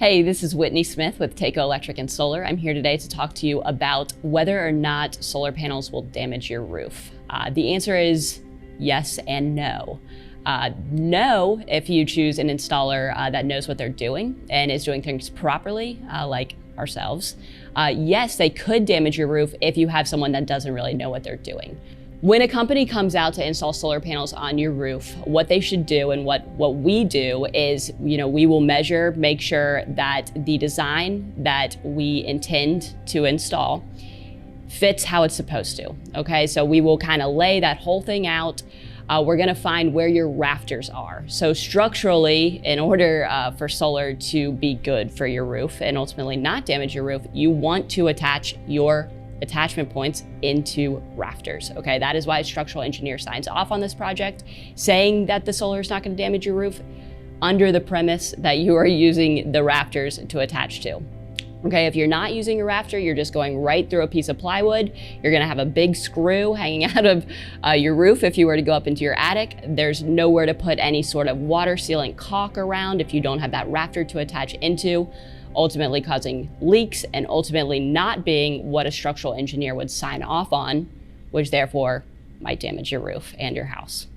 Hey, this is Whitney Smith with Tayco Electric and Solar. I'm here today to talk to you about whether or not solar panels will damage your roof. The answer is yes and no. No, if you choose an installer that knows what they're doing and is doing things properly, like ourselves. Yes, they could damage your roof if you have someone that doesn't really know what they're doing. When a company comes out to install solar panels on your roof, what they should do and what we do is, we will measure, make sure that the design that we intend to install fits how it's supposed to, okay? So we will kind of lay that whole thing out. We're gonna find where your rafters are. So structurally, in order for solar to be good for your roof and ultimately not damage your roof, you want to attach your attachment points into rafters, okay? That is why a structural engineer signs off on this project, saying that the solar is not gonna damage your roof under the premise that you are using the rafters to attach to. Okay, if you're not using a rafter, you're just going right through a piece of plywood. You're gonna have a big screw hanging out of your roof if you were to go up into your attic. There's nowhere to put any sort of water sealing caulk around if you don't have that rafter to attach into, ultimately causing leaks and ultimately not being what a structural engineer would sign off on, which therefore might damage your roof and your house.